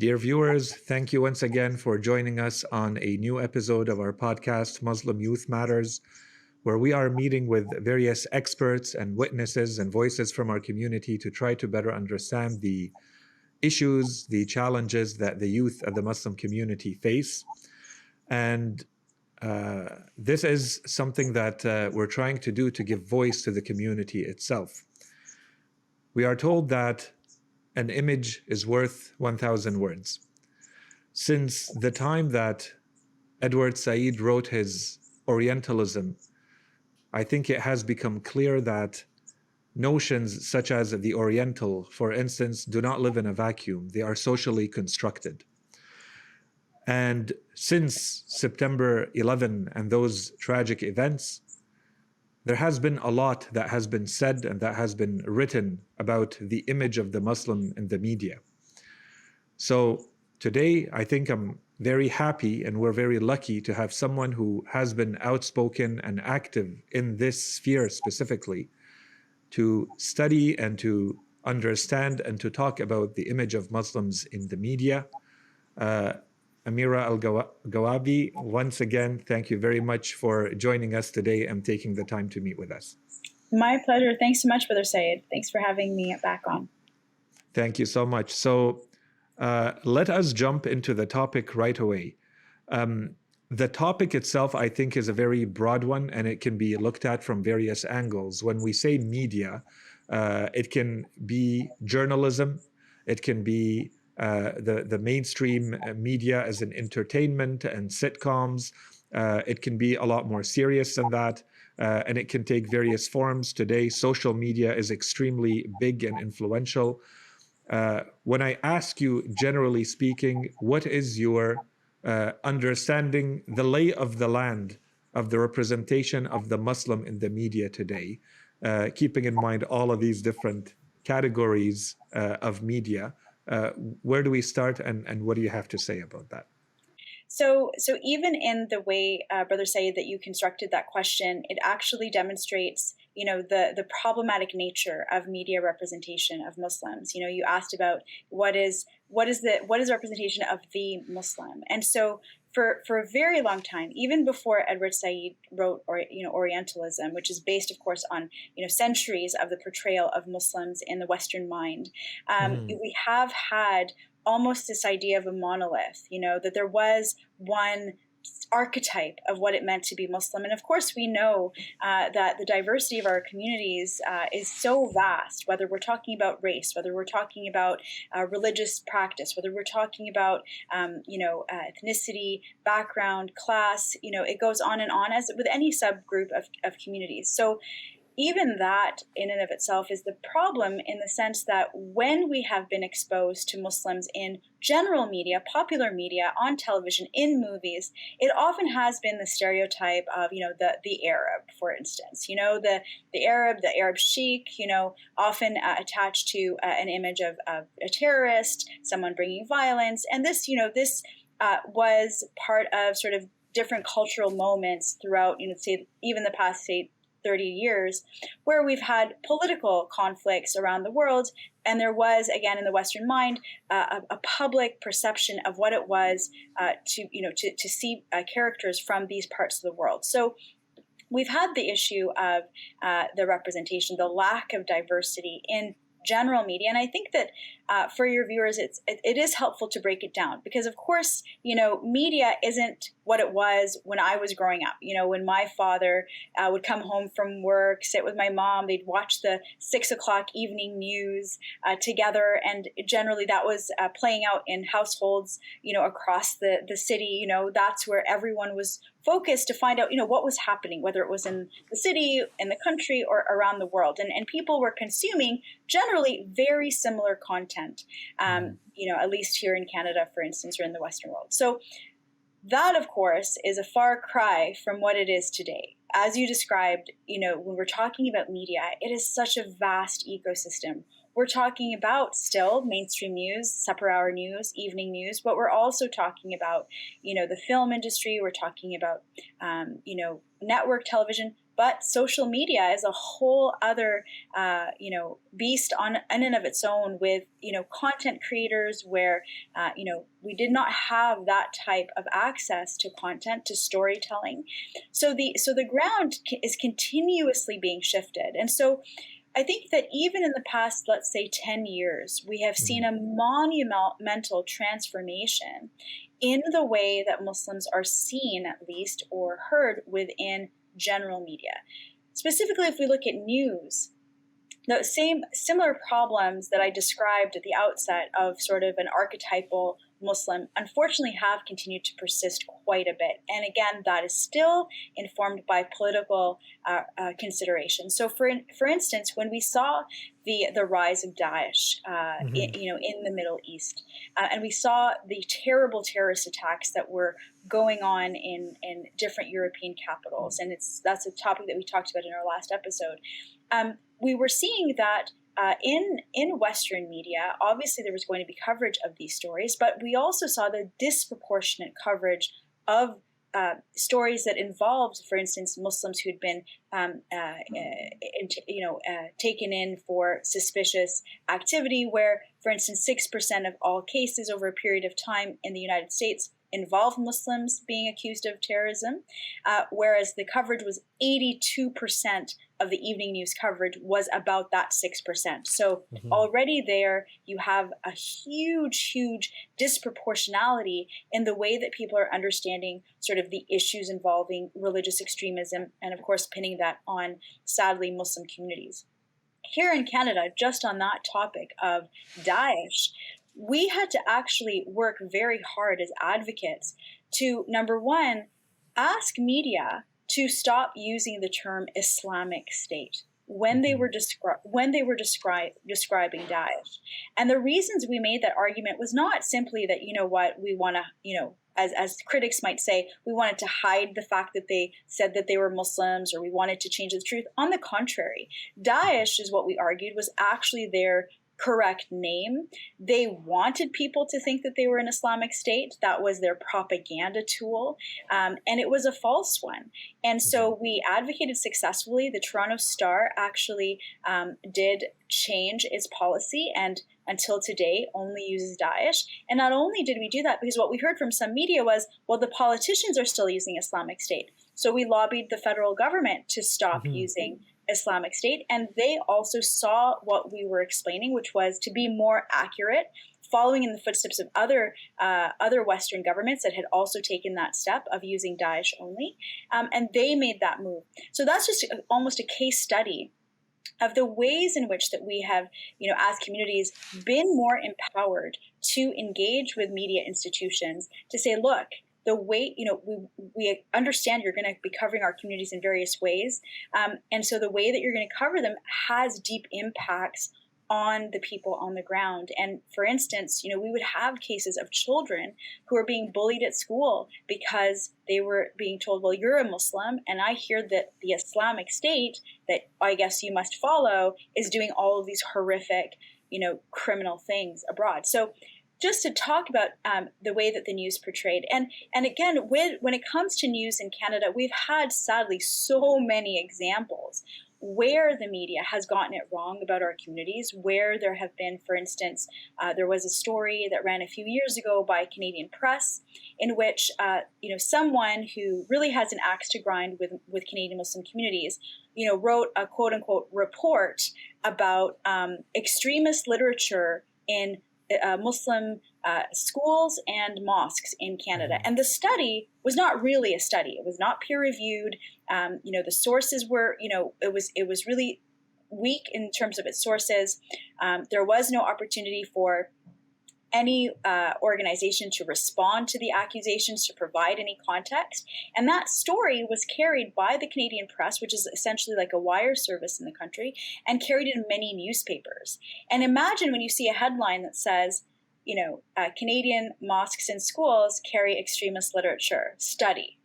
Dear viewers, thank you once again for joining us on a new episode of our podcast, Muslim Youth Matters, where we are meeting with various experts and witnesses and voices from our community to try to better understand the issues, the challenges that the youth of the Muslim community face. And this is something that we're trying to do to give voice to the community itself. We are told that an image is worth 1,000 words. Since the time that Edward Said wrote his Orientalism, I think it has become clear that notions such as the Oriental, for instance, do not live in a vacuum. They are socially constructed. And since September 11 and those tragic events, there has been a lot that has been said and that has been written about the image of the Muslim in the media. So today, I think I'm very happy and we're very lucky to have someone who has been outspoken and active in this sphere specifically to study and to understand and to talk about the image of Muslims in the media. Amira Elghawaby, once again, thank you very much for joining us today and taking the time to meet with us. My pleasure. Thanks so much, Brother Said. Thanks for having me back on. Thank you so much. So let us jump into the topic right away. The topic itself, I think, is a very broad one, and it can be looked at from various angles. When we say media, it can be journalism, it can be the mainstream media as in entertainment and sitcoms. It can be a lot more serious than that, and it can take various forms. Today, social media is extremely big and influential. When I ask you, generally speaking, what is your understanding, the lay of the land of the representation of the Muslim in the media today, keeping in mind all of these different categories of media, where do we start and what do you have to say about that? So even in the way, Brother Said, that you constructed that question, it actually demonstrates, the problematic nature of media representation of Muslims. You asked about what is representation of the Muslim, and so for a very long time, even before Edward Said wrote Orientalism, which is based, of course, on centuries of the portrayal of Muslims in the Western mind, we have had almost this idea of a monolith, that there was one archetype of what it meant to be Muslim. And of course, we know that the diversity of our communities is so vast, whether we're talking about race, whether we're talking about religious practice, whether we're talking about, ethnicity, background, class, it goes on and on, as with any subgroup of communities. So even that in and of itself is the problem, in the sense that when we have been exposed to Muslims in general media, popular media, on television, in movies, it often has been the stereotype of, the Arab, for instance, the Arab sheikh, often attached to an image of a terrorist, someone bringing violence. And this was part of sort of different cultural moments throughout, say, even the past, 30 years, where we've had political conflicts around the world, and there was, again, in the Western mind, a public perception of what it was to see characters from these parts of the world. So we've had the issue of the representation, the lack of diversity in general media. And I think that for your viewers, it is helpful to break it down, because of course, media isn't what it was when I was growing up. When my father would come home from work, sit with my mom, they'd watch the 6 o'clock evening news together. And generally that was playing out in households, across the city. That's where everyone was focused to find out, what was happening, whether it was in the city, in the country, or around the world. And people were consuming generally very similar content, at least here in Canada, for instance, or in the Western world. So that, of course, is a far cry from what it is today. As you described, when we're talking about media, it is such a vast ecosystem. we're talking about still mainstream news, supper hour news, evening news, but we're also talking about, the film industry. We're talking about, network television. But social media is a whole other, beast in and of its own, with, content creators where, we did not have that type of access to content, to storytelling. So the ground is continuously being shifted. And so I think that even in the past, let's say 10 years, we have seen a monumental transformation in the way that Muslims are seen, at least, or heard within general media. Specifically, if we look at news, the similar problems that I described at the outset of sort of an archetypal Muslim, unfortunately, have continued to persist quite a bit. And again, that is still informed by political considerations. So, for instance, when we saw the rise of Daesh, in the Middle East, and we saw the terrible terrorist attacks that were going on in different European capitals, and that's a topic that we talked about in our last episode. We were seeing that in Western media, obviously there was going to be coverage of these stories, but we also saw the disproportionate coverage of stories that involved, for instance, Muslims who'd been taken in for suspicious activity, where, for instance, 6% of all cases over a period of time in the United States involved Muslims being accused of terrorism, whereas the coverage was 82% of the evening news coverage was about that 6%. So already there, you have a huge disproportionality in the way that people are understanding sort of the issues involving religious extremism, and of course pinning that on, sadly, Muslim communities. Here in Canada, just on that topic of Daesh, we had to actually work very hard as advocates to, number one, ask media to stop using the term Islamic State when they were describing Daesh. And the reasons we made that argument was not simply that, we want to, as critics might say, we wanted to hide the fact that they said that they were Muslims, or we wanted to change the truth. On the contrary, Daesh, is what we argued, was actually their correct name. They wanted people to think that they were an Islamic State. That was their propaganda tool, and it was a false one. And so we advocated successfully. The Toronto Star actually did change its policy, and until today only uses Daesh. And not only did we do that, because what we heard from some media was, well, the politicians are still using Islamic State. So we lobbied the federal government to stop using Islamic State, and they also saw what we were explaining, which was to be more accurate, following in the footsteps of other Western governments that had also taken that step of using Daesh only, and they made that move. So that's just almost a case study of the ways in which that we have, as communities, been more empowered to engage with media institutions to say, look, the way, we understand you're going to be covering our communities in various ways. And so the way that you're going to cover them has deep impacts on the people on the ground. And for instance, we would have cases of children who are being bullied at school because they were being told, well, you're a Muslim, and I hear that the Islamic State that I guess you must follow is doing all of these horrific, criminal things abroad. So just to talk about the way that the news portrayed. And again, when it comes to news in Canada, we've had, sadly, so many examples where the media has gotten it wrong about our communities, where there have been, for instance, there was a story that ran a few years ago by Canadian Press in which, someone who really has an axe to grind with Canadian Muslim communities, wrote a quote-unquote report about extremist literature in Muslim schools and mosques in Canada. And the study was not really a study. It was not peer-reviewed. The sources were, it was really weak in terms of its sources. There was no opportunity for any organization to respond to the accusations, to provide any context. And that story was carried by the Canadian Press, which is essentially like a wire service in the country, and carried in many newspapers. And imagine when you see a headline that says, Canadian mosques and schools carry extremist literature, study.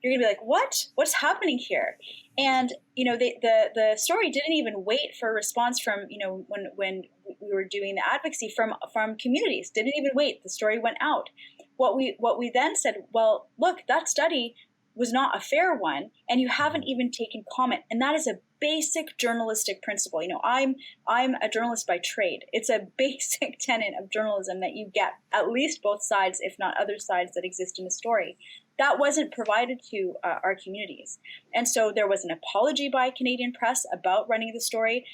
you're gonna be like, what's happening here? And the story didn't even wait for a response from, when we were doing the advocacy from communities. Didn't even wait. The story went out. What we then said, well, look, that study was not a fair one, and you haven't even taken comment. And that is a basic journalistic principle. I'm a journalist by trade. It's a basic tenet of journalism that you get at least both sides, if not other sides that exist in a story. That wasn't provided to our communities. And so there was an apology by Canadian press about running the story.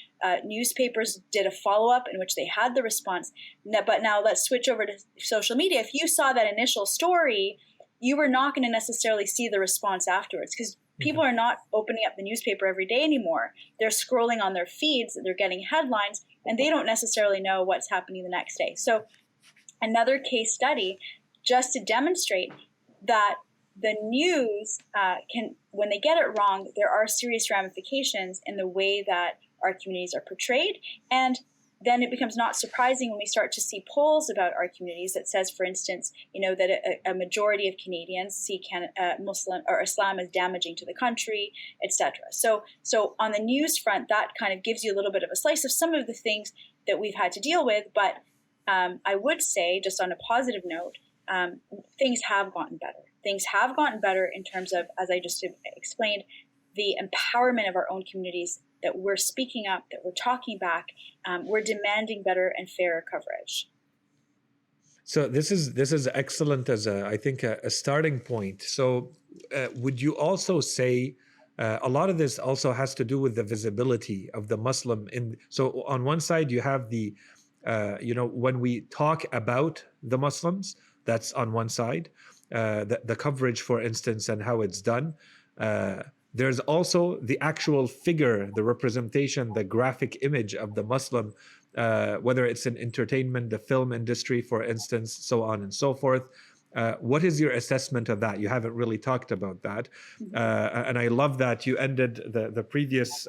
Newspapers did a follow-up in which they had the response. But now let's switch over to social media. If you saw that initial story, you were not going to necessarily see the response afterwards, because people are not opening up the newspaper every day anymore. They're scrolling on their feeds, they're getting headlines, and they don't necessarily know what's happening the next day. So another case study just to demonstrate that the news when they get it wrong, there are serious ramifications in the way that our communities are portrayed. And then it becomes not surprising when we start to see polls about our communities that says, for instance, that a majority of Canadians see Muslim or Islam as damaging to the country, etc. So on the news front, that kind of gives you a little bit of a slice of some of the things that we've had to deal with. But I would say, just on a positive note, things have gotten better. Things have gotten better in terms of, as I just explained, the empowerment of our own communities, that we're speaking up, that we're talking back, we're demanding better and fairer coverage. So this is excellent as I think a starting point. So would you also say a lot of this also has to do with the visibility of the Muslim so on one side you have the when we talk about the Muslims, that's on one side, the coverage, for instance, and how it's done. There's also the actual figure, the representation, the graphic image of the Muslim, whether it's in entertainment, the film industry, for instance, so on and so forth. What is your assessment of that? You haven't really talked about that. And I love that you ended the previous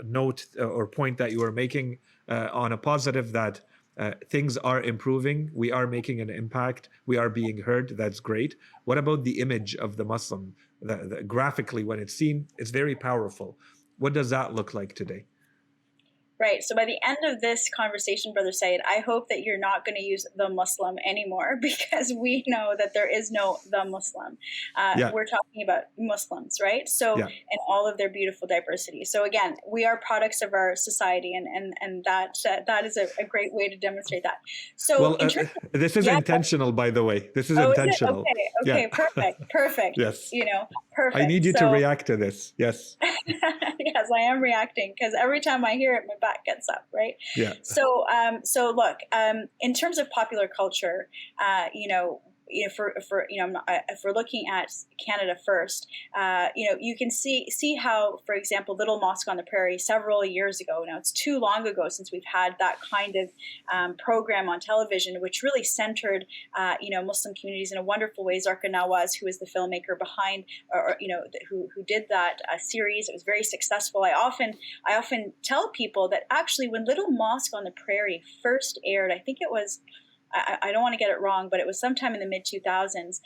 note or point that you were making on a positive, that things are improving. We are making an impact. We are being heard. That's great. What about the image of the Muslim? Graphically, when it's seen, it's very powerful. What does that look like today? Right. So by the end of this conversation, Brother Said, I hope that you're not going to use the Muslim anymore, because we know that there is no the Muslim. We're talking about Muslims, right? So, and all of their beautiful diversity. So again, we are products of our society, and that is a great way to demonstrate that. So this is intentional, by the way. This is intentional. Okay, perfect. Yes. Perfect. I need you to react to this. Yes. Yes, I am reacting, because every time I hear it, my back gets up, right? Yeah. So look, in terms of popular culture, if we're looking at Canada first, you can see how, for example, Little Mosque on the Prairie several years ago. Now, it's too long ago since we've had that kind of program on television, which really centered, Muslim communities in a wonderful way. Zarqa Nawaz, who is the filmmaker behind, who did that series, it was very successful. I often tell people that actually, when Little Mosque on the Prairie first aired, I think it was, I don't want to get it wrong, but it was sometime in the mid-2000s.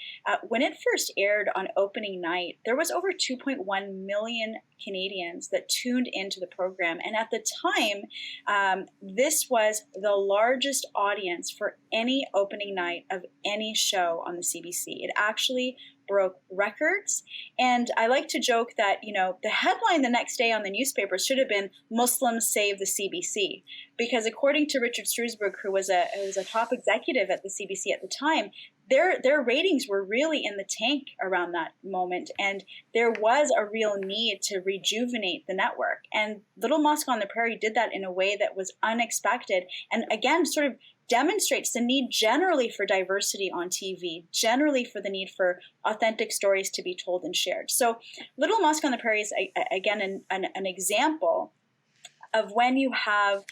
When it first aired on opening night, there was over 2.1 million Canadians that tuned into the program. And at the time, this was the largest audience for any opening night of any show on the CBC. It actually broke records. And I like to joke that, the headline the next day on the newspaper should have been "Muslims Save the CBC," because according to Richard Strusburg, who was a top executive at the CBC at the time, their ratings were really in the tank around that moment. And there was a real need to rejuvenate the network. And Little Mosque on the Prairie did that in a way that was unexpected. And again, sort of demonstrates the need generally for diversity on TV, generally for the need for authentic stories to be told and shared. So Little Mosque on the Prairie is, again, an example of when you have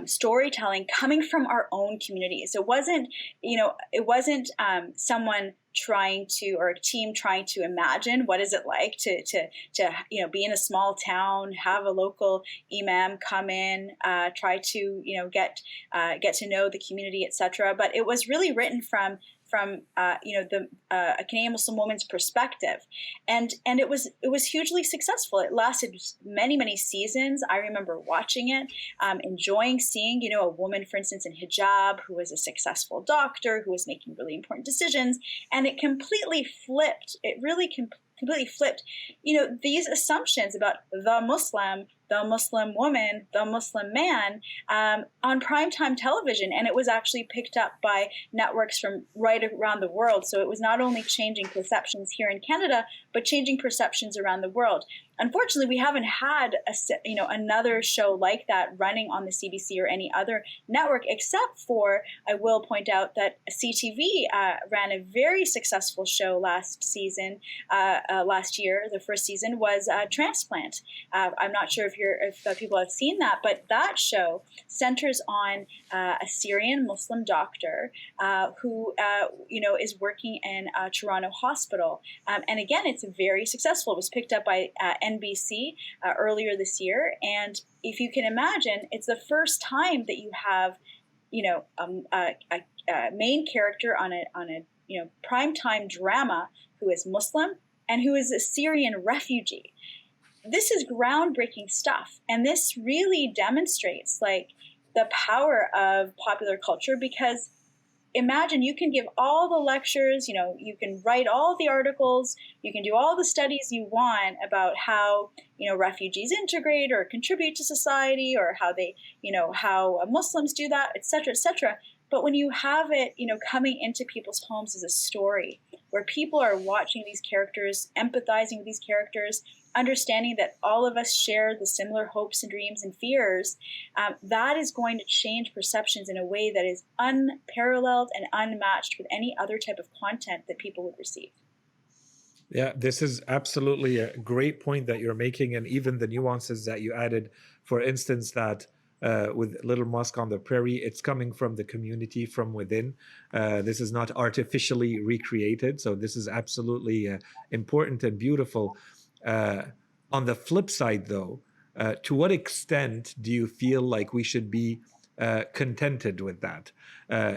storytelling coming from our own communities. It wasn't someone trying to, or a team trying to imagine what is it like to be in a small town, have a local imam come in, try to get to know the community, etc. But it was really written from from the a Canadian Muslim woman's perspective, and it was hugely successful. It lasted many seasons. I remember watching it, enjoying seeing a woman, for instance, in hijab, who was a successful doctor, who was making really important decisions, and it completely flipped. It really completely flipped, these assumptions about the Muslim woman, the Muslim man on primetime television. And it was actually picked up by networks from right around the world. So it was not only changing perceptions here in Canada, but changing perceptions around the world. Unfortunately, we haven't had another show like that running on the CBC or any other network, except for, I will point out that CTV ran a very successful show last year. The first season was Transplant. I'm not sure if people have seen that, but that show centers on a Syrian Muslim doctor who is working in a Toronto hospital, and again, it's very successful. It was picked up by NBC earlier this year, and if you can imagine, it's the first time that you have a main character on a primetime drama who is Muslim and who is a Syrian refugee. This is groundbreaking stuff, and this really demonstrates the power of popular culture, because imagine you can give all the lectures, you can write all the articles, you can do all the studies you want about how, refugees integrate or contribute to society, or how they, how Muslims do that, et cetera, et cetera. But when you have it, coming into people's homes as a story where people are watching these characters, empathizing with these characters, understanding that all of us share the similar hopes and dreams and fears, that is going to change perceptions in a way that is unparalleled and unmatched with any other type of content that people would receive. Yeah, this is absolutely a great point that you're making, and even the nuances that you added. For instance, that with Little Mosque on the Prairie, it's coming from the community from within. This is not artificially recreated. So this is absolutely important and beautiful. On the flip side, though, to what extent do you feel like we should be contented with that?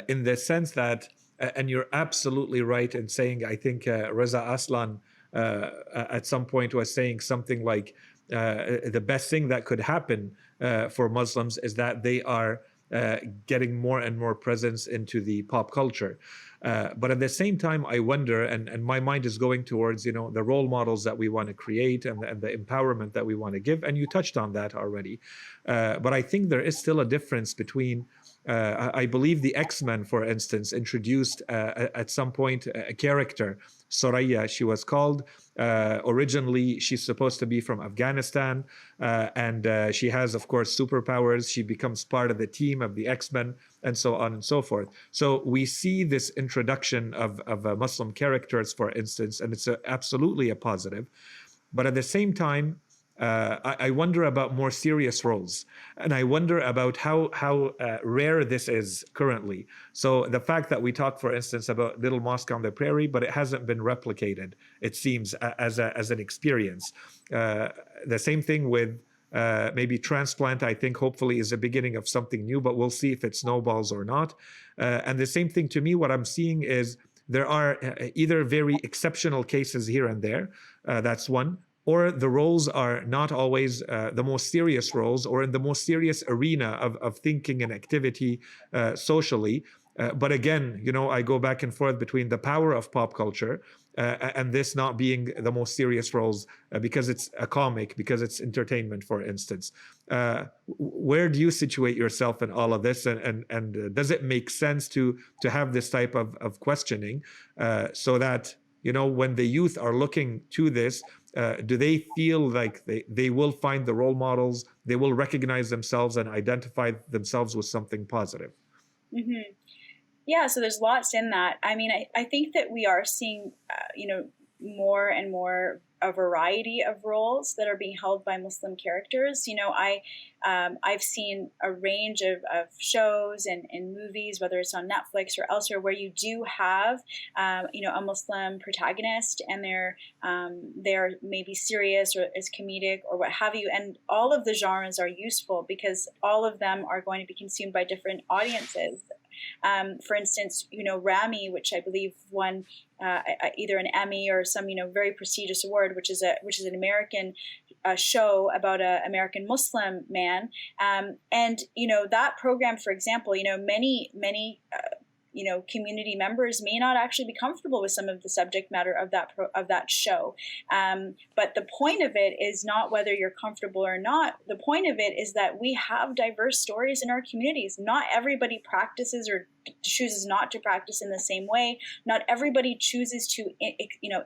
In the sense that, and you're absolutely right in saying, I think Reza Aslan at some point was saying something like, the best thing that could happen for Muslims is that they are getting more and more presence into the pop culture. But at the same time, I wonder, and my mind is going towards, the role models that we want to create and the empowerment that we want to give. And you touched on that already. But I think there is still a difference between, I believe the X-Men, for instance, introduced at some point a character, Soraya, she was called. Originally, she's supposed to be from Afghanistan, and she has, of course, superpowers. She becomes part of the team of the X-Men, and so on and so forth. So we see this introduction of Muslim characters, for instance, and it's absolutely a positive. But at the same time, I wonder about more serious roles, and I wonder about how rare this is currently. So the fact that we talk, for instance, about Little Mosque on the Prairie, but it hasn't been replicated, it seems, as an experience. The same thing with maybe Transplant, I think hopefully is the beginning of something new, but we'll see if it snowballs or not. And the same thing to me, what I'm seeing is there are either very exceptional cases here and there, that's one, or the roles are not always the most serious roles, or in the most serious arena of thinking and activity socially. But again, I go back and forth between the power of pop culture and this not being the most serious roles because it's a comic, because it's entertainment, for instance. Where do you situate yourself in all of this? And does it make sense to have this type of questioning so that, when the youth are looking to this, do they feel like they will find the role models, they will recognize themselves and identify themselves with something positive? Mm-hmm. Yeah, so there's lots in that. I mean, I think that we are seeing, more and more a variety of roles that are being held by Muslim characters. I've seen a range of shows and movies, whether it's on Netflix or elsewhere, where you do have, a Muslim protagonist, and they're maybe serious or is comedic or what have you. And all of the genres are useful because all of them are going to be consumed by different audiences. For instance, Rami, which I believe won either an Emmy or some very prestigious award, which is an American show about an American Muslim man, and that program, for example, many community members may not actually be comfortable with some of the subject matter of that show. But the point of it is not whether you're comfortable or not. The point of it is that we have diverse stories in our communities. Not everybody practices or chooses not to practice in the same way. Not everybody chooses to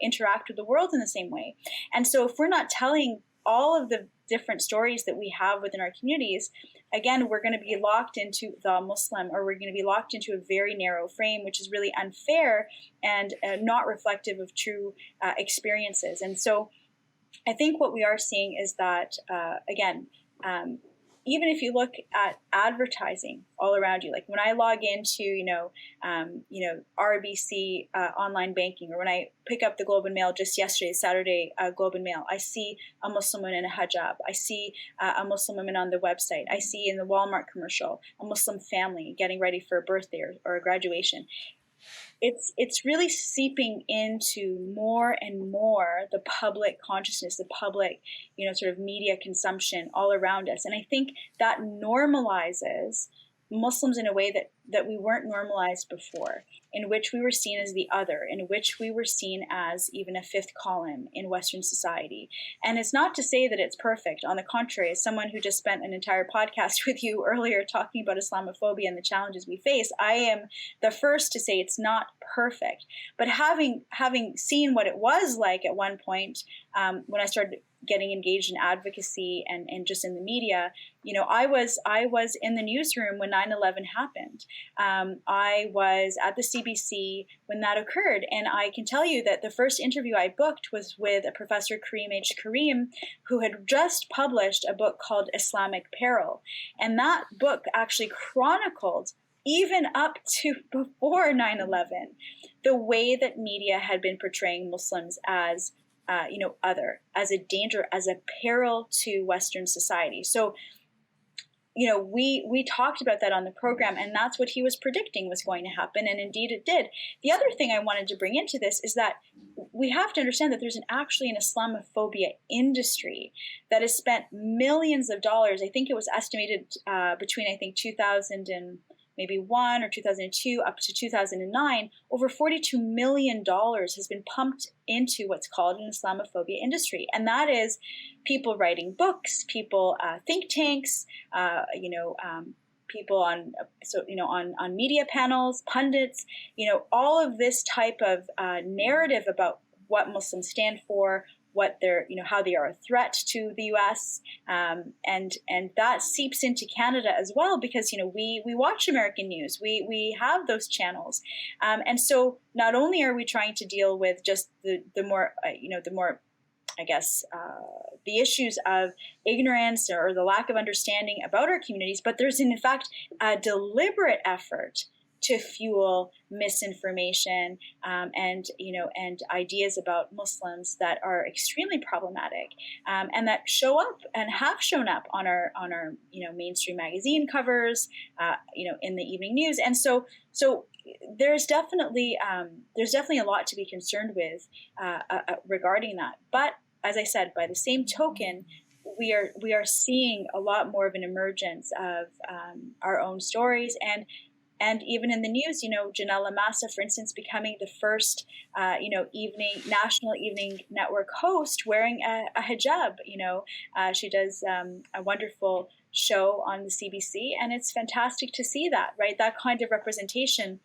interact with the world in the same way. And so if we're not telling all of the different stories that we have within our communities, again, we're going to be locked into the Muslim, or we're going to be locked into a very narrow frame, which is really unfair and not reflective of true experiences. And so I think what we are seeing is that, again, even if you look at advertising all around you, like when I log into, RBC online banking, or when I pick up the Globe and Mail just yesterday, Saturday Globe and Mail, I see a Muslim woman in a hijab. I see a Muslim woman on the website. I see in the Walmart commercial a Muslim family getting ready for a birthday or a graduation. It's really seeping into more and more the public consciousness, the public, sort of media consumption all around us. And I think that normalizes Muslims in a way that we weren't normalized before, in which we were seen as the other, in which we were seen as even a fifth column in Western society. And it's not to say that it's perfect. On the contrary, as someone who just spent an entire podcast with you earlier talking about Islamophobia and the challenges we face, I am the first to say it's not perfect. But having seen what it was like at one point, when I started getting engaged in advocacy and just in the media, I was in the newsroom when 9/11 happened. I was at the CBC when that occurred, and I can tell you that the first interview I booked was with a Professor Kareem H. Kareem, who had just published a book called Islamic Peril, and that book actually chronicled, even up to before 9/11, the way that media had been portraying Muslims as other, as a danger, as a peril to Western society. So, we talked about that on the program, and that's what he was predicting was going to happen, and indeed it did. The other thing I wanted to bring into this is that we have to understand that there's actually an Islamophobia industry that has spent millions of dollars. I think it was estimated between 2001 or 2002 up to 2009, over $42 million has been pumped into what's called an Islamophobia industry. And that is people writing books, people, think tanks, people on media panels, pundits, all of this type of narrative about what Muslims stand for, what they're, how they are a threat to the U.S. And that seeps into Canada as well, because, we watch American news, we have those channels. And so not only are we trying to deal with just the more, I guess, the issues of ignorance or the lack of understanding about our communities, but there's in fact a deliberate effort to fuel misinformation and ideas about Muslims that are extremely problematic, and that show up and have shown up on our mainstream magazine covers, in the evening news. And so there's definitely a lot to be concerned with regarding that. But as I said, by the same token, we are seeing a lot more of an emergence of our own stories, and even in the news, Janelle Lamassa, for instance, becoming the first, national evening network host wearing a hijab. She does a wonderful show on the CBC, and it's fantastic to see that, right? That kind of representation.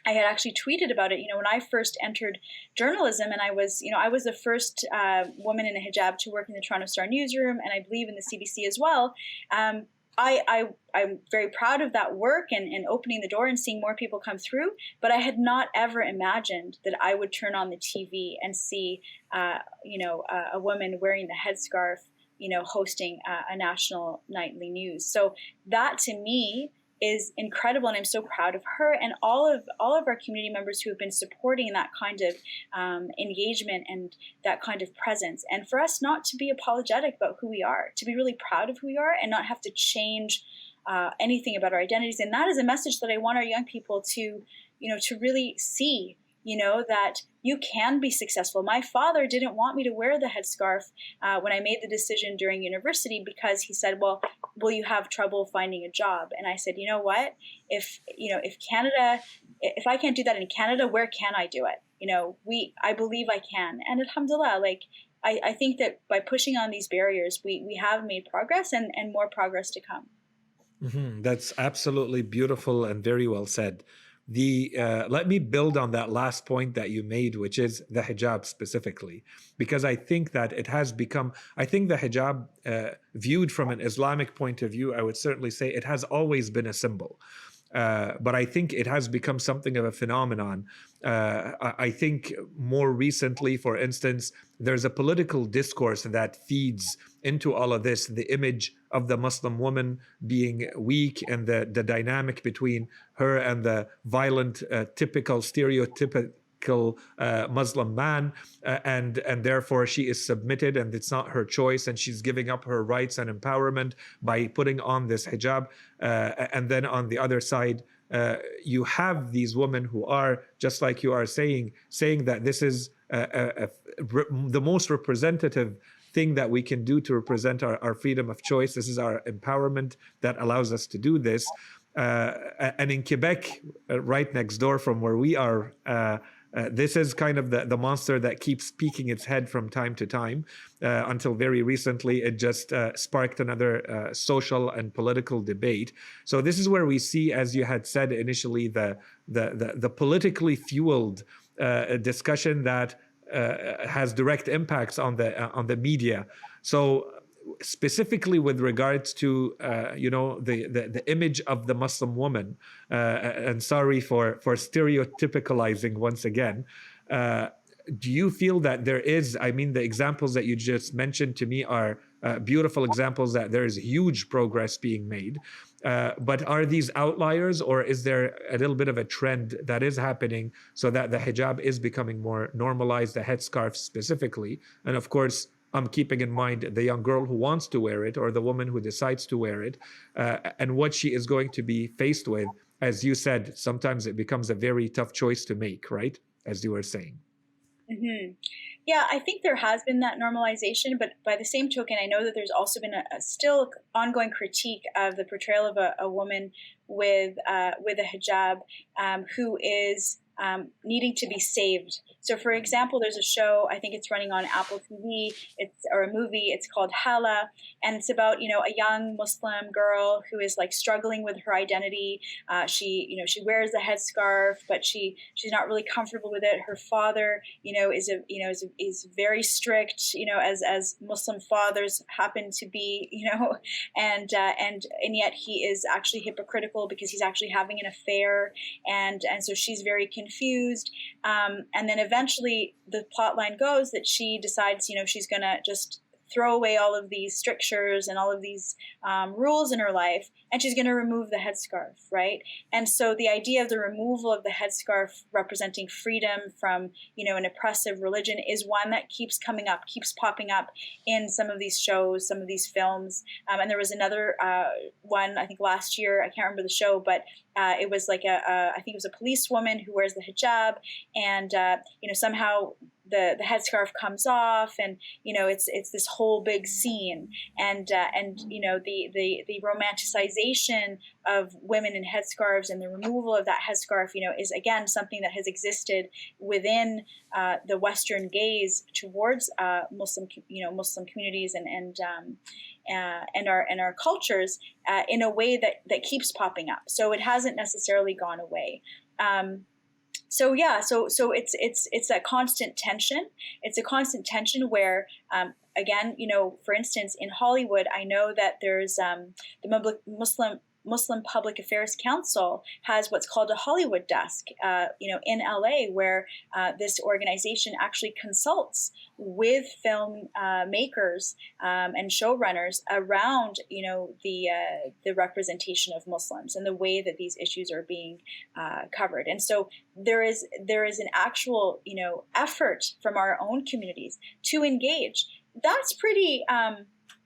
I had actually tweeted about it, when I first entered journalism, and I was the first woman in a hijab to work in the Toronto Star newsroom, and I believe in the CBC as well. I'm very proud of that work and opening the door and seeing more people come through. But I had not ever imagined that I would turn on the TV and see, a woman wearing the headscarf, hosting a national nightly news. So that to me is incredible, and I'm so proud of her and all of our community members who have been supporting that kind of engagement and that kind of presence. And for us not to be apologetic about who we are, to be really proud of who we are, and not have to change anything about our identities. And that is a message that I want our young people to, to really see, that you can be successful. My father didn't want me to wear the headscarf when I made the decision during university, because he said, well, will you have trouble finding a job? And I said, you know what, if I can't do that in Canada, where can I do it? I believe I can. And alhamdulillah, I think that by pushing on these barriers, we have made progress, and more progress to come. That's absolutely beautiful and very well said. Let me build on that last point that you made, which is the hijab specifically, because I think that it has become, I think the hijab, viewed from an Islamic point of view, I would certainly say it has always been a symbol. But I think it has become something of a phenomenon. I think more recently, for instance, there's a political discourse that feeds into all of this, the image of the Muslim woman being weak, and the dynamic between her and the violent, typical, stereotypical Muslim man, and therefore she is submitted, and it's not her choice, and she's giving up her rights and empowerment by putting on this hijab. And then on the other side, you have these women who are, just like you are saying that this is the most representative thing that we can do to represent our freedom of choice. This is our empowerment that allows us to do this. And in Quebec, right next door from where we are, this is kind of the monster that keeps peeking its head from time to time, until very recently it just sparked another social and political debate. So this is where we see, as you had said initially, the politically fueled discussion that has direct impacts on the media. So specifically with regards to the image of the Muslim woman, and sorry for stereotypicalizing once again, do you feel that there is, I mean, the examples that you just mentioned to me are beautiful examples that there is huge progress being made, but are these outliers, or is there a little bit of a trend that is happening so that the hijab is becoming more normalized, the headscarf specifically? And of course, I'm keeping in mind the young girl who wants to wear it, or the woman who decides to wear it, and what she is going to be faced with. As you said, sometimes it becomes a very tough choice to make, right? As you were saying. Mm-hmm. Yeah, I think there has been that normalization, but by the same token, I know that there's also been a still ongoing critique of the portrayal of a woman with a hijab, who is needing to be saved. So, for example, there's a show, I think it's running on Apple TV, or a movie. It's called Hala, and it's about a young Muslim girl who is struggling with her identity. She wears the headscarf, but she's not really comfortable with it. Her father is very strict, as Muslim fathers happen to be, and yet he is actually hypocritical because he's actually having an affair, and so she's very confused, and then eventually the plot line goes that she decides she's gonna just throw away all of these strictures and all of these rules in her life, and she's going to remove the headscarf, right? And so the idea of the removal of the headscarf representing freedom from, an oppressive religion is one that keeps coming up, keeps popping up in some of these shows, some of these films. And there was another one, I think last year, I can't remember the show, but it was I think it was a policewoman who wears the hijab, and, somehow the headscarf comes off, and it's this whole big scene, and the romanticization of women in headscarves and the removal of that headscarf is again something that has existed within the Western gaze towards Muslim communities and our cultures in a way that keeps popping up. So it hasn't necessarily gone away. So it's that constant tension. It's a constant tension where, again, for instance, in Hollywood, I know that there's the Muslim Public Affairs Council has what's called a Hollywood desk, in LA, where this organization actually consults with film makers and showrunners around, the representation of Muslims and the way that these issues are being covered. And so there is an actual, effort from our own communities to engage. That's pretty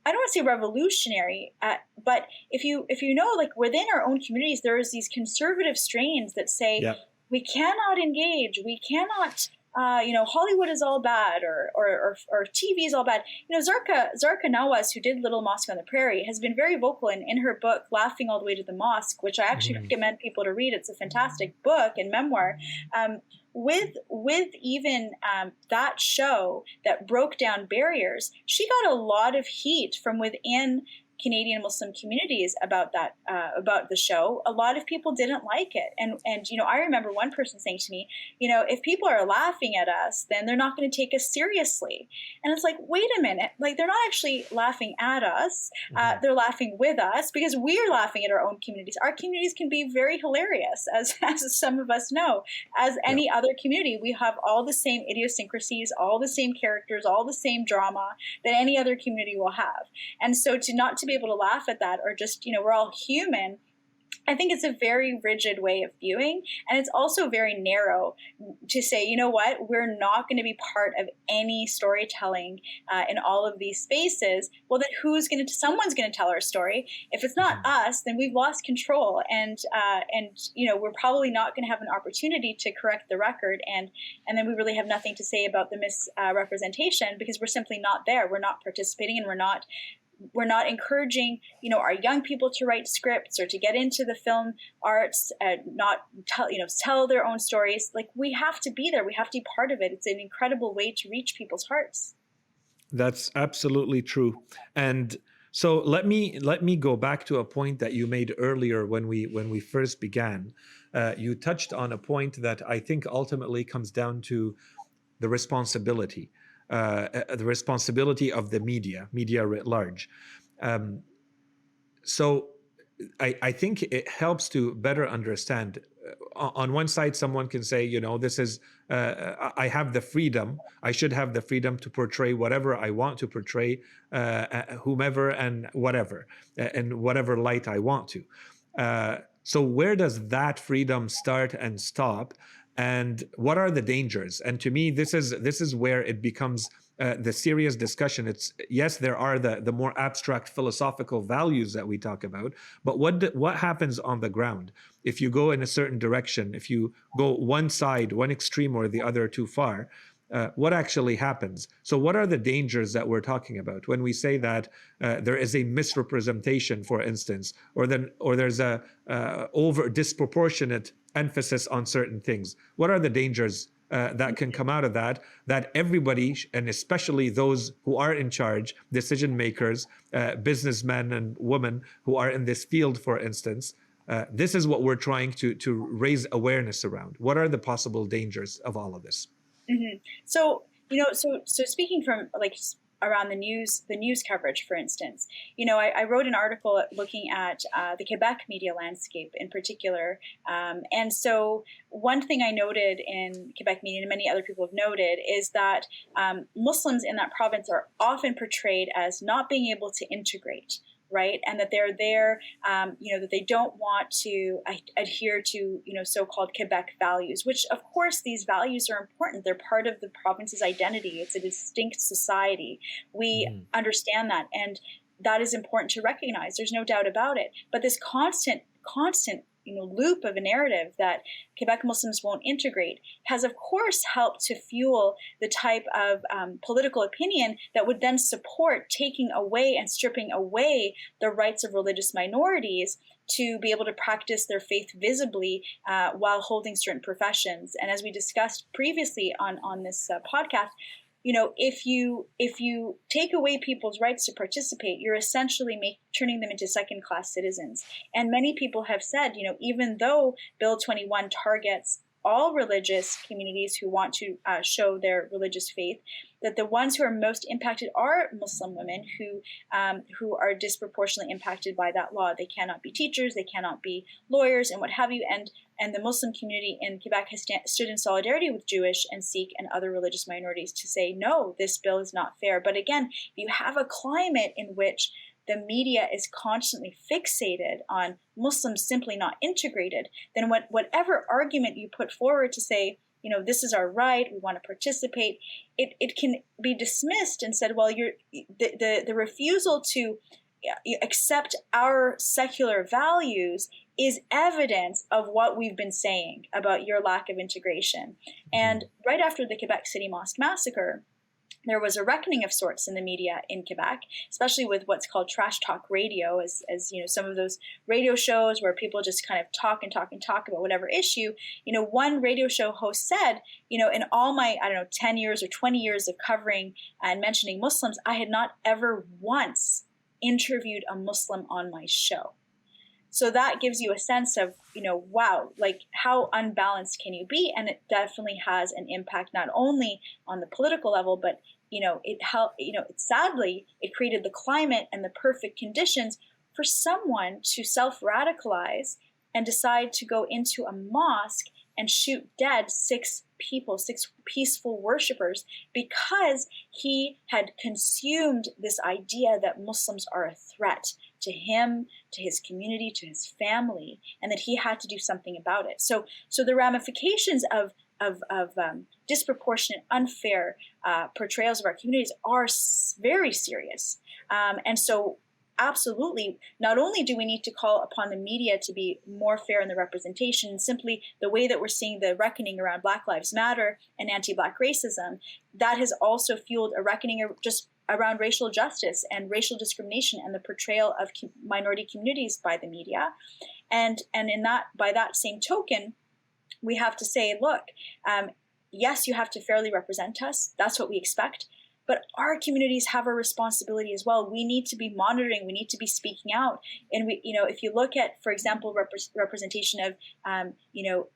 I don't want to say revolutionary, but if you know, like within our own communities, there is these conservative strains that say Yeah. we cannot engage, we cannot. Hollywood is all bad, or TV is all bad. Zarka Nawaz, who did Little Mosque on the Prairie, has been very vocal in her book Laughing All the Way to the Mosque, which I actually recommend people to read. It's a fantastic book and memoir. With even that show that broke down barriers, she got a lot of heat from within Canadian Muslim communities about that, about the show. A lot of people didn't like it, and I remember one person saying to me, if people are laughing at us, then they're not going to take us seriously. And it's like, wait a minute, like they're not actually laughing at us; they're laughing with us because we're laughing at our own communities. Our communities can be very hilarious, as some of us know. As any other community, we have all the same idiosyncrasies, all the same characters, all the same drama that any other community will have. And so to be able to laugh at that, or just, we're all human, I think it's a very rigid way of viewing. And it's also very narrow to say, you know what, we're not going to be part of any storytelling in all of these spaces. Well, then someone's going to tell our story. If it's not us, then we've lost control. And we're probably not going to have an opportunity to correct the record. And then we really have nothing to say about the misrepresentation because we're simply not there. We're not participating, and we're not encouraging, our young people to write scripts or to get into the film arts, not tell their own stories. Like, we have to be there. We have to be part of it. It's an incredible way to reach people's hearts. That's absolutely true. And so let me go back to a point that you made earlier when we first began. You touched on a point that I think ultimately comes down to the responsibility. The responsibility of the media writ large. So I think it helps to better understand. On one side, someone can say, this is, I have the freedom. I should have the freedom to portray whatever I want to portray, whomever and whatever light I want to. So where does that freedom start and stop? And what are the dangers? And to me, this is where it becomes the serious discussion. It's, yes, there are the more abstract philosophical values that we talk about, but what happens on the ground if you go in a certain direction? If you go one side, one extreme, or the other too far, what actually happens? So what are the dangers that we're talking about when we say that there is a misrepresentation, for instance, or there's a over disproportionate emphasis on certain things? What are the dangers that can come out of that everybody, and especially those who are in charge, decision makers, businessmen and women who are in this field, for instance, this is what we're trying to raise awareness around. What are the possible dangers of all of this? Mm-hmm. So speaking from around the news coverage, for instance, I wrote an article looking at the Quebec media landscape in particular. And so one thing I noted in Quebec media, and many other people have noted, is that Muslims in that province are often portrayed as not being able to integrate. Right, and that they're there, that they don't want to adhere to, so-called Quebec values, which, of course, these values are important. They're part of the province's identity. It's a distinct society. We understand that, and that is important to recognize. There's no doubt about it. But this constant loop of a narrative that Quebec Muslims won't integrate has, of course, helped to fuel the type of political opinion that would then support taking away and stripping away the rights of religious minorities to be able to practice their faith visibly while holding certain professions. And as we discussed previously on this podcast, if you take away people's rights to participate, you're essentially turning them into second-class citizens. And many people have said, even though Bill 21 targets all religious communities who want to show their religious faith, that the ones who are most impacted are Muslim women who are disproportionately impacted by that law. They cannot be teachers, they cannot be lawyers, and what have you. And the Muslim community in Quebec has stood in solidarity with Jewish and Sikh and other religious minorities to say, no, this bill is not fair. But again, if you have a climate in which the media is constantly fixated on Muslims simply not integrated, then whatever argument you put forward to say, this is our right, we want to participate, it can be dismissed and said, well, the refusal to accept our secular values is evidence of what we've been saying about your lack of integration. And right after the Quebec City Mosque massacre, there was a reckoning of sorts in the media in Quebec, especially with what's called trash talk radio, as some of those radio shows where people just kind of talk and talk and talk about whatever issue. One radio show host said, in all my, 10 years or 20 years of covering and mentioning Muslims, I had not ever once interviewed a Muslim on my show. So that gives you a sense of, wow, like how unbalanced can you be? And it definitely has an impact not only on the political level, but it helped. Sadly, it created the climate and the perfect conditions for someone to self-radicalize and decide to go into a mosque and shoot dead 6 people, 6 peaceful worshipers, because he had consumed this idea that Muslims are a threat to him, to his community, to his family, and that he had to do something about it. So the ramifications of disproportionate, unfair portrayals of our communities are very serious. And so absolutely, not only do we need to call upon the media to be more fair in the representation, simply the way that we're seeing the reckoning around Black Lives Matter and anti-Black racism, that has also fueled a reckoning just around racial justice and racial discrimination and the portrayal of minority communities by the media. And in that, by that same token, we have to say, look, yes, you have to fairly represent us. That's what we expect. But our communities have a responsibility as well. We need to be monitoring. We need to be speaking out. And if you look at, for example, representation of,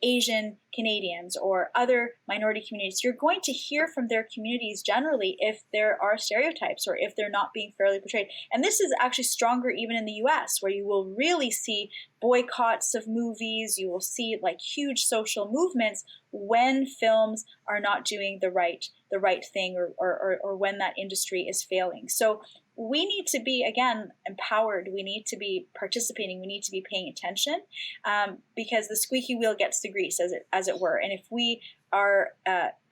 Asian Canadians or other minority communities, you're going to hear from their communities generally if there are stereotypes or if they're not being fairly portrayed. And this is actually stronger even in the U.S., where you will really see boycotts of movies. You will see like huge social movements when films are not doing the right thing, or when that industry is failing. So we need to be, again, empowered. We need to be participating. We need to be paying attention, because the squeaky wheel gets the grease, as it were. And if we are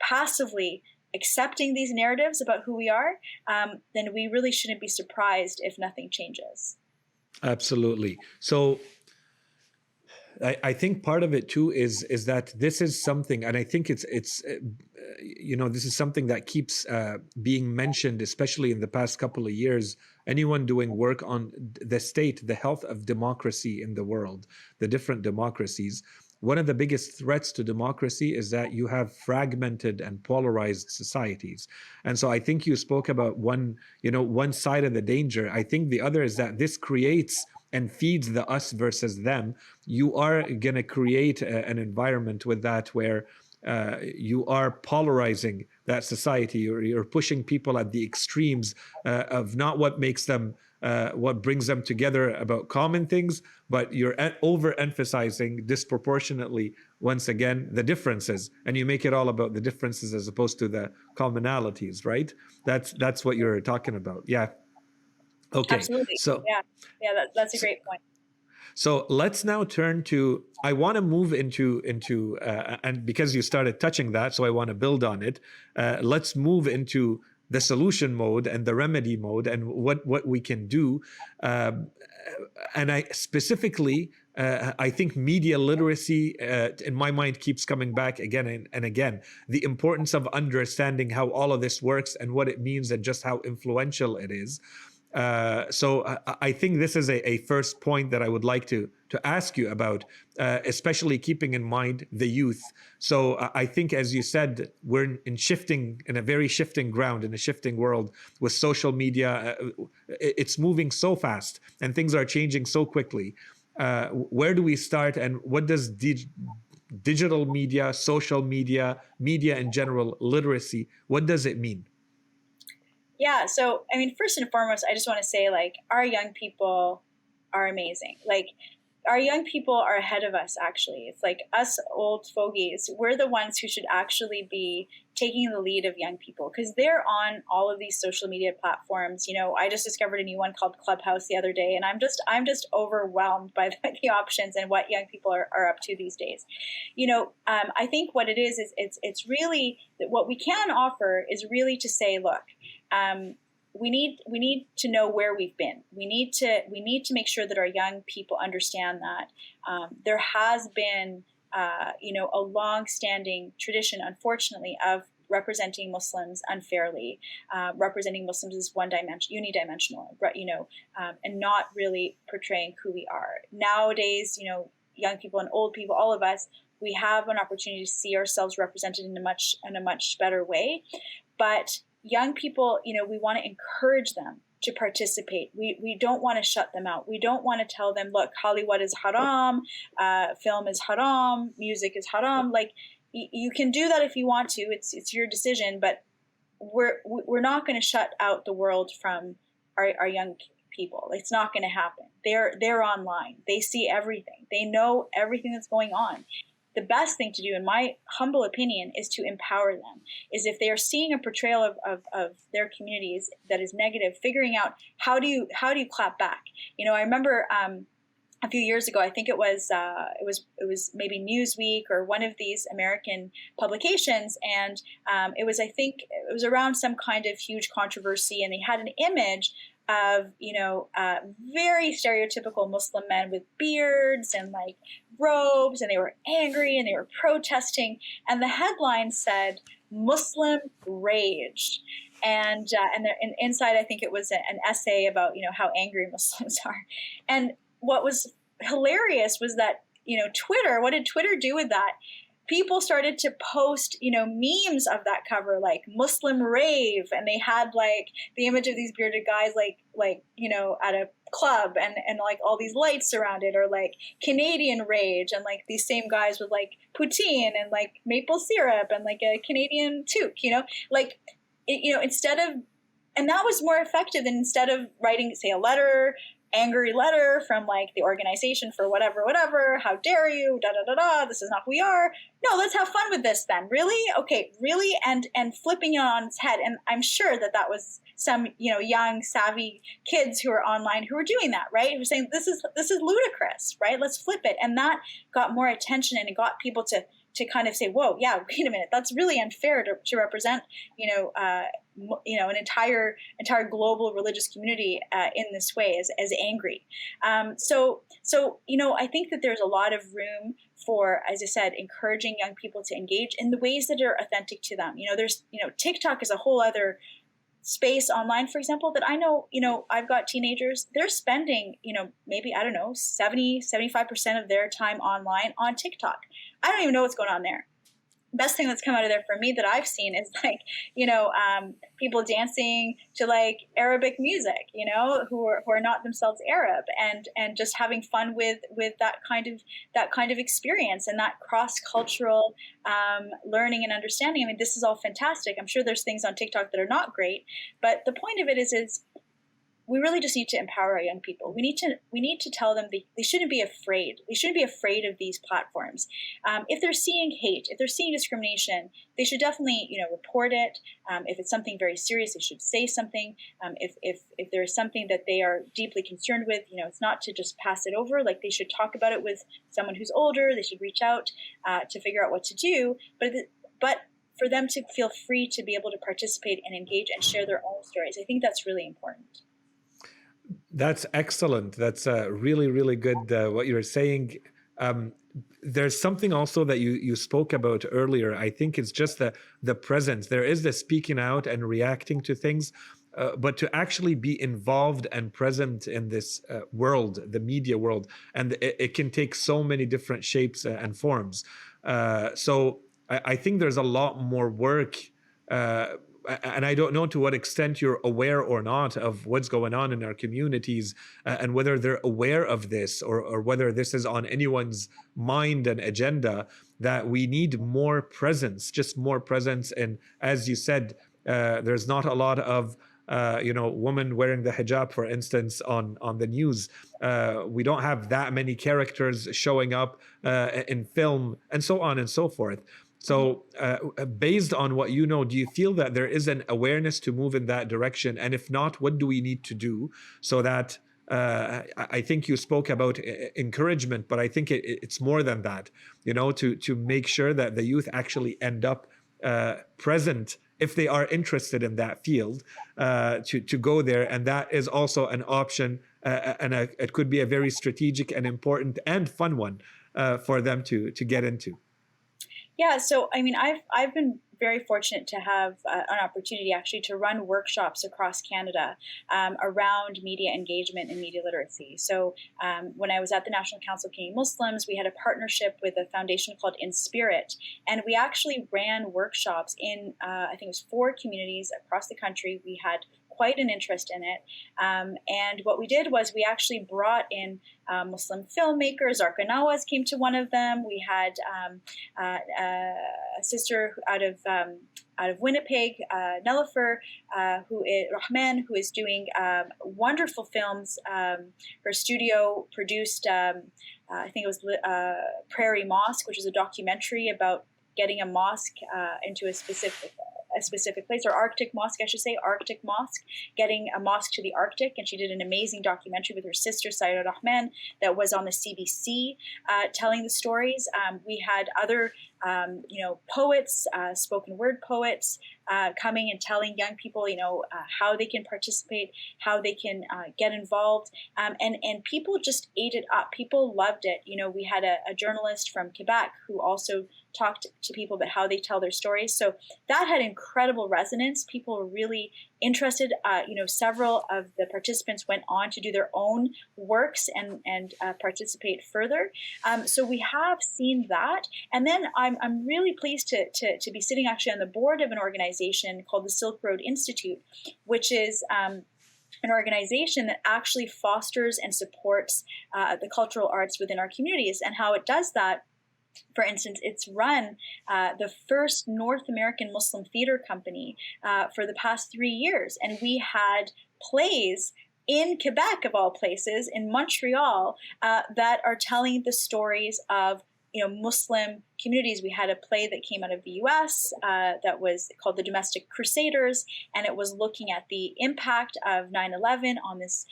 passively accepting these narratives about who we are, then we really shouldn't be surprised if nothing changes. Absolutely. So I think part of it too is that this is something, and I think it's this is something that keeps being mentioned, especially in the past couple of years. Anyone doing work on the state, the health of democracy in the world, the different democracies, one of the biggest threats to democracy is that you have fragmented and polarized societies. And so I think you spoke about one side of the danger. I think the other is that this creates and feeds the us versus them. You are going to create an environment with that where you are polarizing that society, or you're pushing people at the extremes of not what makes them, what brings them together about common things, but you're overemphasizing disproportionately, once again, the differences, and you make it all about the differences as opposed to the commonalities, right? That's what you're talking about. Yeah. Okay. Absolutely. So that's a great point. So let's now turn to, I want to move into and because you started touching that, so I want to build on it. Let's move into the solution mode and the remedy mode and what we can do. And I specifically, I think media literacy, in my mind, keeps coming back again and again. The importance of understanding how all of this works and what it means and just how influential it is. So I think this is a first point that I would like to ask you about, especially keeping in mind the youth. So I think, as you said, we're in a very shifting ground, in a shifting world with social media. It's moving so fast and things are changing so quickly. Where do we start, and what does digital media, social media, media in general, literacy, what does it mean? Yeah. So, I mean, first and foremost, I just want to say, like, our young people are amazing. Like, our young people are ahead of us, actually. It's like us old fogies, we're the ones who should actually be taking the lead of young people, because they're on all of these social media platforms. I just discovered a new one called Clubhouse the other day, and I'm just overwhelmed by the options and what young people are up to these days. I think what it is it's really what we can offer is really to say, look, we need to know where we've been. We need to make sure that our young people understand that there has been a long-standing tradition, unfortunately, of representing Muslims unfairly, representing Muslims as unidimensional, and not really portraying who we are. Nowadays, young people and old people, all of us, we have an opportunity to see ourselves represented in a much better way. But young people, we want to encourage them to participate. We don't want to shut them out. We don't want to tell them, look, Hollywood is haram, film is haram, music is haram. Like, you can do that if you want to. It's your decision. But we're not going to shut out the world from our young people. It's not going to happen. They're online. They see everything. They know everything that's going on. The best thing to do, in my humble opinion, is to empower them. Is if they are seeing a portrayal of their communities that is negative, figuring out how do you clap back. I remember a few years ago, I think it was maybe Newsweek or one of these American publications, and it was around some kind of huge controversy, and they had an image of very stereotypical Muslim men with beards and like robes, and they were angry and they were protesting, and the headline said "Muslim rage," and inside I think it was an essay about how angry Muslims are. And what was hilarious was that Twitter. What did Twitter do with that? People started to post, memes of that cover, like Muslim rave, and they had like the image of these bearded guys, like at a club, and like all these lights around it, or like Canadian rage, and like these same guys with like poutine and like maple syrup and like a Canadian toque, like instead of, and that was more effective than instead of writing, say, a angry letter from like the organization for whatever, how dare you, this is not who we are. No, let's have fun with this then. Really? Okay, really? And flipping it on its head. And I'm sure that was some, young, savvy kids who are online who were doing that, right? Who were saying, this is ludicrous, right? Let's flip it. And that got more attention, and it got people to kind of say, whoa, yeah, wait a minute, that's really unfair to represent, an entire global religious community in this way as angry. So I think that there's a lot of room for, as I said, encouraging young people to engage in the ways that are authentic to them. There's TikTok is a whole other space online, for example, that I know, I've got teenagers, they're spending, maybe, I don't know, 75% of their time online on TikTok. I don't even know what's going on there. Best thing that's come out of there for me that I've seen is like, people dancing to like Arabic music, who are not themselves Arab, and just having fun with that kind of experience, and that cross-cultural learning and understanding. I mean, this is all fantastic. I'm sure there's things on TikTok that are not great, but the point of it is we really just need to empower our young people. We need to tell them they shouldn't be afraid. They shouldn't be afraid of these platforms. If they're seeing hate, if they're seeing discrimination, they should definitely report it. If it's something very serious, they should say something. If there's something that they are deeply concerned with, it's not to just pass it over. Like, they should talk about it with someone who's older. They should reach out to figure out what to do. But for them to feel free to be able to participate and engage and share their own stories, I think that's really important. That's excellent. That's really, really good, what you're saying. There's something also that you spoke about earlier. I think it's just the presence. There is the speaking out and reacting to things, but to actually be involved and present in this world, the media world, and it can take so many different shapes and forms. So I think there's a lot more work, and I don't know to what extent you're aware or not of what's going on in our communities, and whether they're aware of this, or whether this is on anyone's mind and agenda, that we need more presence, just more presence. And as you said, there's not a lot of woman wearing the hijab, for instance, on the news. We don't have that many characters showing up in film, and so on and so forth. So, based on what you know, do you feel that there is an awareness to move in that direction? And if not, what do we need to do so that I think you spoke about encouragement, but I think it's more than that, to make sure that the youth actually end up present if they are interested in that field, to go there. And that is also an option, and it could be a very strategic and important and fun one for them to get into. Yeah, so I mean, I've been very fortunate to have an opportunity actually to run workshops across Canada around media engagement and media literacy. So when I was at the National Council of Canadian Muslims, we had a partnership with a foundation called In Spirit, and we actually ran workshops in I think it was 4 communities across the country. We had quite an interest in it. And what we did was we actually brought in Muslim filmmakers. Arkanawaz came to one of them. We had a sister out of Winnipeg, Nellifer, who is Rahman, who is doing wonderful films. Her studio produced, I think it was Prairie Mosque, which is a documentary about getting a mosque into a specific place, or Arctic Mosque, I should say, Arctic Mosque, getting a mosque to the Arctic. And she did an amazing documentary with her sister, Saida Rahman, that was on the CBC, telling the stories. We had other, poets, spoken word poets, coming and telling young people, how they can participate, how they can get involved. And people just ate it up. People loved it. We had a journalist from Quebec who also talked to people about how they tell their stories. So that had incredible resonance. People were really interested. Several of the participants went on to do their own works and participate further. So we have seen that. And then I'm really pleased to be sitting actually on the board of an organization called the Silk Road Institute, which is an organization that actually fosters and supports the cultural arts within our communities. And how it does that, for instance, it's run the first North American Muslim theater company for the past 3 years. And we had plays in Quebec, of all places, in Montreal, that are telling the stories of Muslim communities. We had a play that came out of the U.S. That was called The Domestic Crusaders, and it was looking at the impact of 9/11 on this,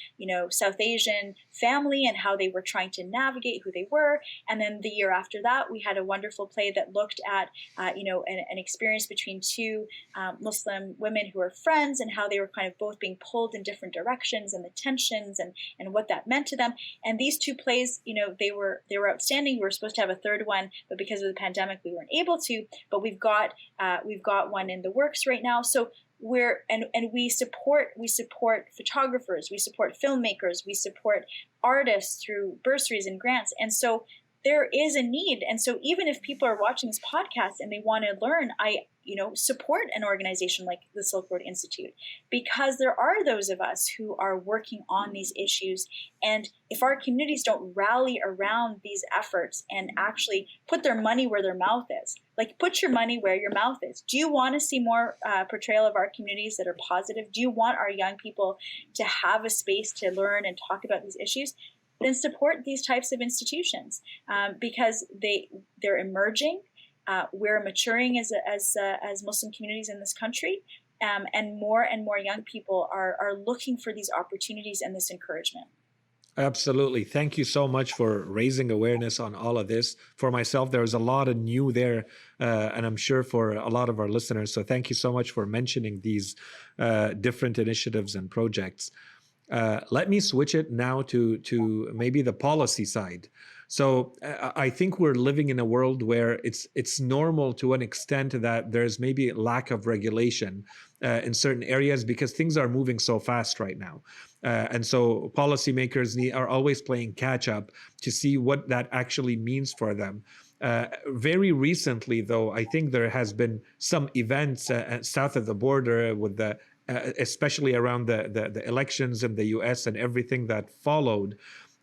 South Asian family and how they were trying to navigate who they were. And then the year after that, we had a wonderful play that looked at, an experience between 2 Muslim women who were friends and how they were kind of both being pulled in different directions and the tensions and what that meant to them. And these 2 plays, they were outstanding. We were supposed to have a third one, but because of the pandemic, we weren't able to. But we've got one in the works right now. So we support photographers, we support filmmakers, we support artists through bursaries and grants. And so there is a need. And so even if people are watching this podcast and they want to learn, I support an organization like the Silk Road Institute, because there are those of us who are working on these issues. And if our communities don't rally around these efforts and actually put their money where their mouth is, like put your money where your mouth is. Do you want to see more portrayal of our communities that are positive? Do you want our young people to have a space to learn and talk about these issues? Then support these types of institutions, because they're emerging. We're maturing as Muslim communities in this country, and more young people are looking for these opportunities and this encouragement. Absolutely. Thank you so much for raising awareness on all of this. For myself, there was a lot of new there, and I'm sure for a lot of our listeners. So thank you so much for mentioning these different initiatives and projects. Let me switch it now to maybe the policy side. So I think we're living in a world where it's normal to an extent that there's maybe lack of regulation in certain areas because things are moving so fast right now. And so policymakers are always playing catch up to see what that actually means for them. Very recently, though, I think there has been some events south of the border with especially around the elections in the US and everything that followed.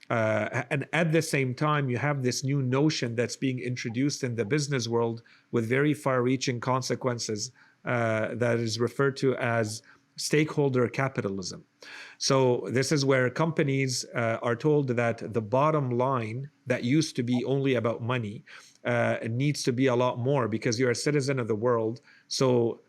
And at the same time, you have this new notion that's being introduced in the business world with very far-reaching consequences that is referred to as stakeholder capitalism. So this is where companies are told that the bottom line that used to be only about money needs to be a lot more, because you're a citizen of the world. So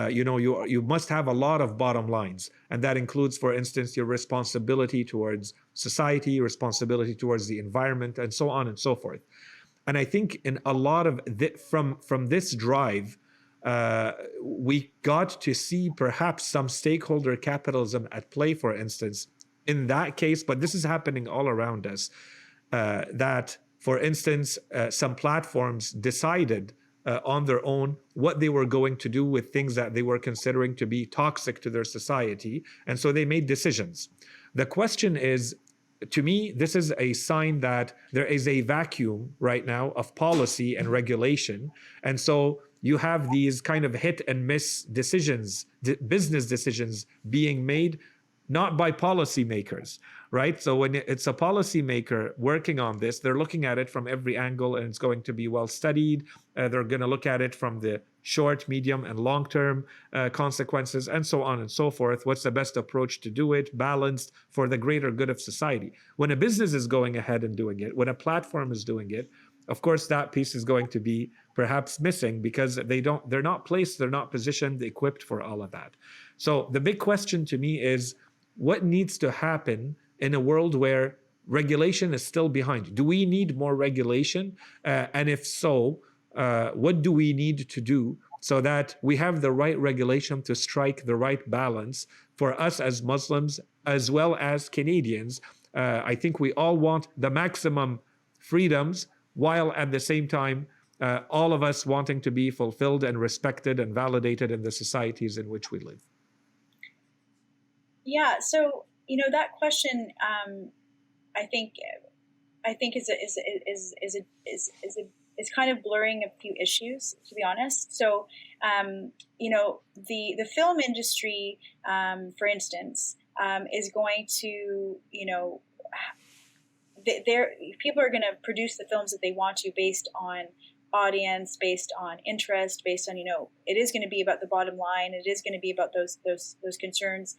you must have a lot of bottom lines, and that includes, for instance, your responsibility towards society, responsibility towards the environment, and so on and so forth. And I think in a lot of from this drive, we got to see perhaps some stakeholder capitalism at play, for instance, in that case. But this is happening all around us. That, for instance, some platforms decided on their own what they were going to do with things that they were considering to be toxic to their society. And so they made decisions. The question is, to me, this is a sign that there is a vacuum right now of policy and regulation. And so you have these kind of hit and miss decisions, business decisions being made not by policymakers, right? So when it's a policymaker working on this, they're looking at it from every angle, and it's going to be well studied. They're going to look at it from the short, medium, and long-term consequences, and so on and so forth. What's the best approach to do it, balanced for the greater good of society? When a business is going ahead and doing it, when a platform is doing it, of course, that piece is going to be perhaps missing, because they're not placed, they're not positioned, equipped for all of that. So the big question to me is, what needs to happen in a world where regulation is still behind? Do we need more regulation? And if so, what do we need to do so that we have the right regulation to strike the right balance for us as Muslims as well as Canadians? I think we all want the maximum freedoms, while at the same time, all of us wanting to be fulfilled and respected and validated in the societies in which we live. Yeah, so that question, I think is kind of blurring a few issues, to be honest. So the film industry, for instance, is going to people are going to produce the films that they want to, based on audience, based on interest, based on it is going to be about the bottom line. It is going to be about those concerns.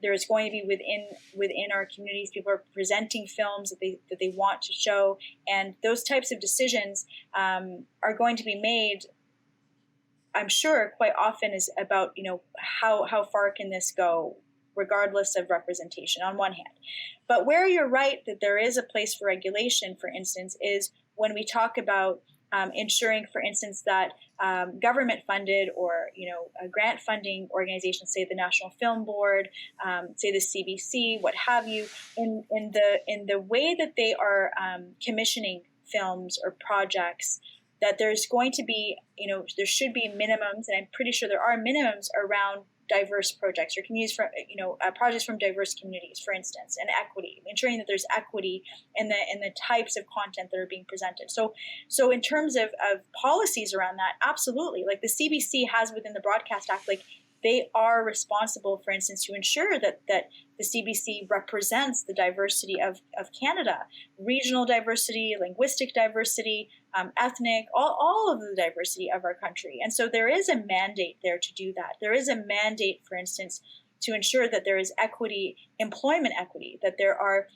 There's going to be within our communities, people are presenting films that they want to show, and those types of decisions are going to be made, I'm sure, quite often is about how far can this go, regardless of representation on one hand. But where you're right that there is a place for regulation, for instance, is when we talk about ensuring, for instance, that government-funded or grant funding organizations, say the National Film Board, say the CBC, what have you, in the way that they are commissioning films or projects, that there's going to be there should be minimums, and I'm pretty sure there are minimums around diverse projects or communities from projects from diverse communities, for instance, and equity, ensuring that there's equity in the types of content that are being presented. So in terms of policies around that, absolutely, like the CBC has within the Broadcast Act, like they are responsible, for instance, to ensure that the CBC represents the diversity of Canada, regional diversity, linguistic diversity, ethnic, all of the diversity of our country. And so there is a mandate there to do that. There is a mandate, for instance, to ensure that there is equity, employment equity, that there are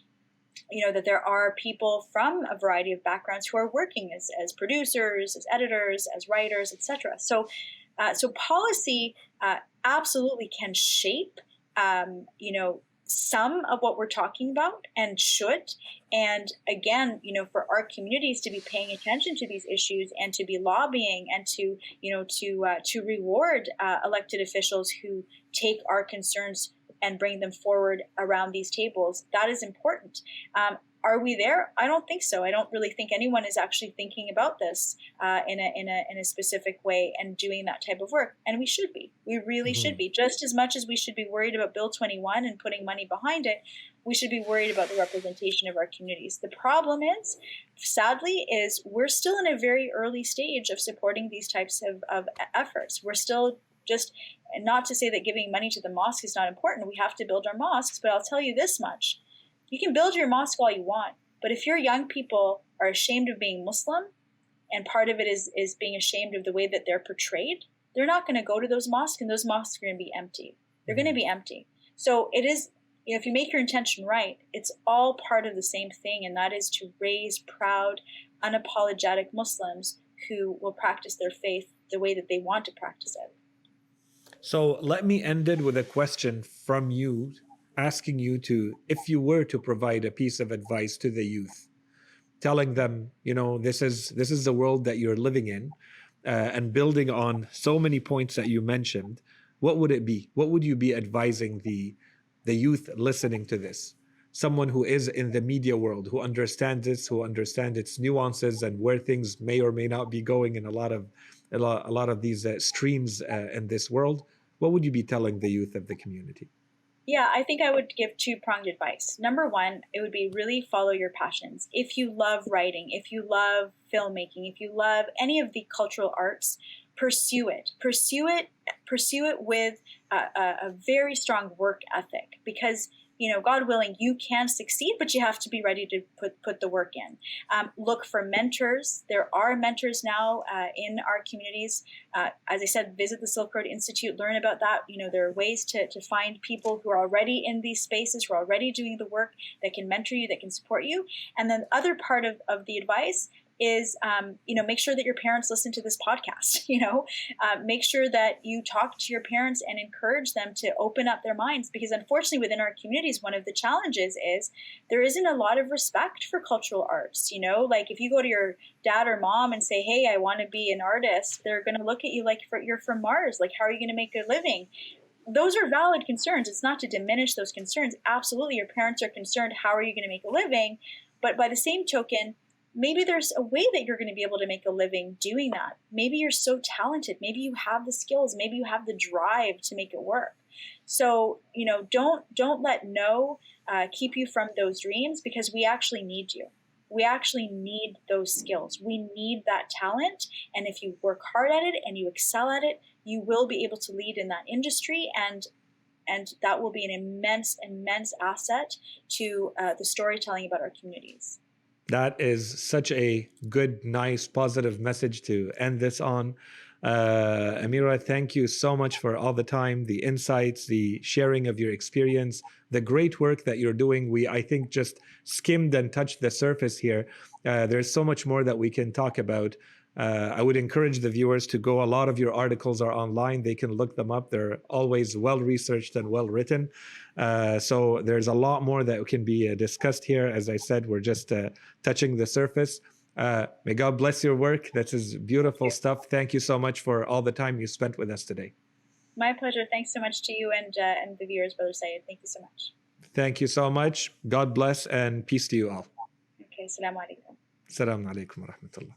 people from a variety of backgrounds who are working as producers, as editors, as writers, etc. So policy absolutely can shape, some of what we're talking about, and should. And again, for our communities to be paying attention to these issues and to be lobbying and to reward elected officials who take our concerns and bring them forward around these tables, that is important. Are we there? I don't think so. I don't really think anyone is actually thinking about this in a specific way and doing that type of work. And we should be. We really should be. Just as much as we should be worried about Bill 21 and putting money behind it, we should be worried about the representation of our communities. The problem is, sadly, is we're still in a very early stage of supporting these types of efforts. We're still just, not to say that giving money to the mosque is not important. We have to build our mosques, but I'll tell you this much. You can build your mosque all you want, but if your young people are ashamed of being Muslim, and part of it is being ashamed of the way that they're portrayed, they're not going to go to those mosques, and those mosques are going to be empty. they're going to be empty. So it is, if you make your intention right, it's all part of the same thing, and that is to raise proud, unapologetic Muslims who will practice their faith the way that they want to practice it. So let me end it with a question from you, asking you to, if you were to provide a piece of advice to the youth, telling them, this is the world that you're living in, and building on so many points that you mentioned, what would it be? What would you be advising the youth listening to this? Someone who is in the media world, who understands this, who understands its nuances and where things may or may not be going in a lot of these streams in this world. What would you be telling the youth of the community? Yeah, I think I would give two-pronged advice. Number one, it would be really follow your passions. If you love writing, if you love filmmaking, if you love any of the cultural arts, pursue it. Pursue it with a very strong work ethic, because God willing, you can succeed, but you have to be ready to put the work in. Look for mentors. There are mentors now in our communities. As I said, visit the Silk Road Institute, learn about that. There are ways to find people who are already in these spaces, who are already doing the work, that can mentor you, that can support you. And then the other part of the advice is, make sure that your parents listen to this podcast. Make sure that you talk to your parents and encourage them to open up their minds, because unfortunately within our communities, one of the challenges is there isn't a lot of respect for cultural arts. Like if you go to your dad or mom and say, hey, I want to be an artist, they're going to look at you like you're from Mars. Like, how are you going to make a living? Those are valid concerns. It's not to diminish those concerns. Absolutely, your parents are concerned, how are you going to make a living? But by the same token, maybe there's a way that you're going to be able to make a living doing that. Maybe you're so talented. Maybe you have the skills. Maybe you have the drive to make it work. So, don't let keep you from those dreams, because we actually need you. We actually need those skills. We need that talent. And if you work hard at it and you excel at it, you will be able to lead in that industry. And that will be an immense, immense asset to the storytelling about our communities. That is such a good, nice, positive message to end this on. Amira, thank you so much for all the time, the insights, the sharing of your experience, the great work that you're doing. We, I think, just skimmed and touched the surface here. There's so much more that we can talk about. I would encourage the viewers to go. A lot of your articles are online. They can look them up. They're always well-researched and well-written. So there's a lot more that can be discussed here. As I said, we're just touching the surface. May God bless your work. That is beautiful stuff. Thank you so much for all the time you spent with us today. My pleasure. Thanks so much to you and the viewers, Brother Syed. Thank you so much. Thank you so much. God bless and peace to you all. Okay, Assalamu alaikum. Assalamu alaikum wa rahmatullah.